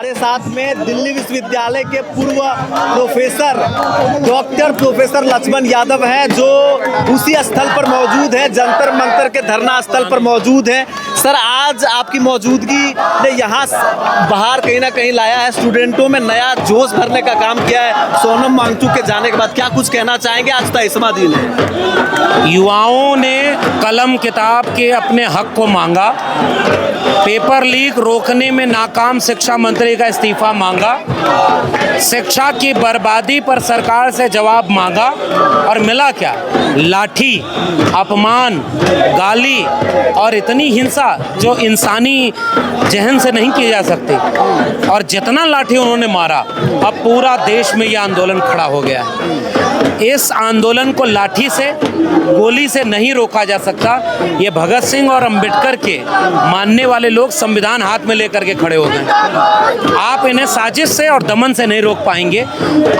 हमारे साथ में दिल्ली विश्वविद्यालय के पूर्व प्रोफेसर लक्ष्मण यादव हैं, जो उसी स्थल पर मौजूद है, जंतर मंतर के धरना स्थल पर मौजूद है। सर, आज आपकी मौजूदगी ने यहाँ बाहर कहीं ना कहीं लाया है, स्टूडेंटों में नया जोश भरने का काम किया है। सोनम वांगचुक के जाने के बाद क्या कुछ कहना चाहेंगे? आज 23वां दिन है। युवाओं ने कलम किताब के अपने हक को मांगा, पेपर लीक रोकने में नाकाम शिक्षा मंत्री का इस्तीफा मांगा, शिक्षा की बर्बादी पर सरकार से जवाब मांगा और मिला क्या? लाठी, अपमान, गाली और इतनी हिंसा जो इंसानी जहन से नहीं की जा सकती। और जितना लाठी उन्होंने मारा, अब पूरा देश में यह आंदोलन खड़ा हो गया है। इस आंदोलन को लाठी से, गोली से नहीं रोका जा सकता। ये भगत सिंह और अंबेडकर के मानने वाले लोग संविधान हाथ में लेकर के खड़े हो गए। आप इन्हें साजिश से और दमन से नहीं रोक पाएंगे।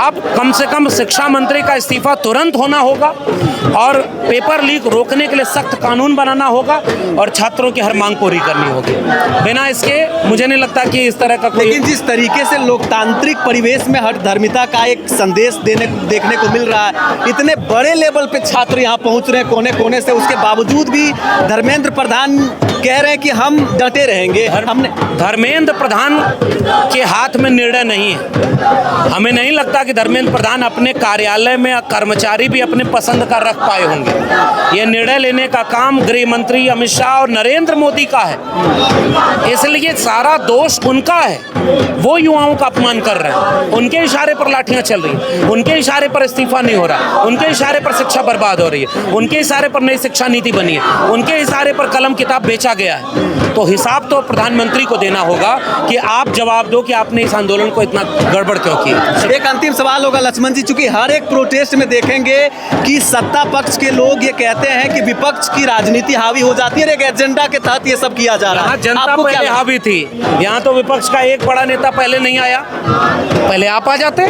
अब कम से कम शिक्षा मंत्री का इस्तीफा तुरंत होना होगा और पेपर लीक रोकने के लिए सख्त कानून बनाना होगा और छात्रों की हर मांग पूरी करनी होगी। बिना इसके मुझे नहीं लगता कि इस तरह का कोई। लेकिन जिस तरीके से लोकतांत्रिक परिवेश में हठ धर्मिता का एक संदेश देखने को मिल रहा है, इतने बड़े लेवल पे छात्र यहाँ पहुँच रहे हैं कोने कोने से, उसके बावजूद भी धर्मेंद्र प्रधान कह रहे हैं कि हम डटे रहेंगे। हमने धर्मेंद्र प्रधान के हाथ में निर्णय नहीं है। हमें नहीं लगता कि धर्मेंद्र प्रधान अपने कार्यालय में कर्मचारी भी अपने पसंद का रख पाए होंगे। यह निर्णय लेने का काम गृह मंत्री अमित शाह और नरेंद्र मोदी का है, इसलिए सारा दोष उनका है। वो युवाओं का अपमान कर रहे हैं, उनके इशारे पर लाठियां चल रही हैं, उनके इशारे पर इस्तीफा नहीं हो रहा, उनके इशारे पर शिक्षा बर्बाद हो रही है, उनके इशारे पर नई शिक्षा नीति बनी है, उनके इशारे पर कलम किताब बेचा गया है। तो हिसाब तो प्रधानमंत्री को देना होगा कि आप जवाब दो कि आपने इस आंदोलन को इतना गड़बड़ क्यों किया। एक अंतिम सवाल होगा लक्ष्मण जी, चूंकि हर एक प्रोटेस्ट में देखेंगे कि सत्ता पक्ष के लोग ये कहते हैं कि विपक्ष की राजनीति हावी हो जाती है, एक एजेंडा के तहत ये सब किया जा रहा है। जनता पहले हावी थी, यहाँ तो विपक्ष का एक बड़ा नेता पहले नहीं आया। पहले आप आ जाते,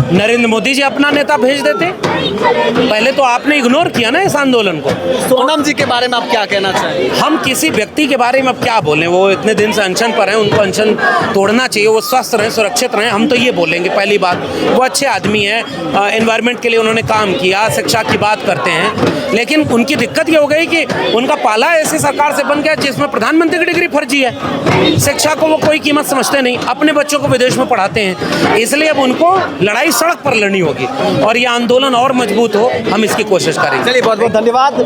नरेंद्र मोदी जी अपना नेता भेज देते। पहले तो आपने इग्नोर किया ना इस आंदोलन को। सोनम जी के बारे में आप क्या कहना चाहेंगे? हम किसी व्यक्ति के बारे में अब क्या बोलें, वो इतने दिन से अनशन पर हैं, उनको अनशन तोड़ना चाहिए, वो स्वस्थ रहें, सुरक्षित रहें। हम तो ये बोलेंगे, पहली बात वो अच्छे आदमी हैं, एनवायरनमेंट के लिए उन्होंने काम किया, शिक्षा की बात करते हैं। लेकिन उनकी दिक्कत ये हो गई कि उनका पाला ऐसी सरकार से बन गया जिसमें प्रधानमंत्री की डिग्री फर्जी है। शिक्षा को वो कोई कीमत समझते नहीं, अपने बच्चों को विदेश में पढ़ाते हैं। इसलिए अब उनको लड़ाई सड़क पर लड़नी होगी और ये आंदोलन और मजबूत हो, हम इसकी कोशिश करेंगे। चलिए, बहुत बहुत धन्यवाद।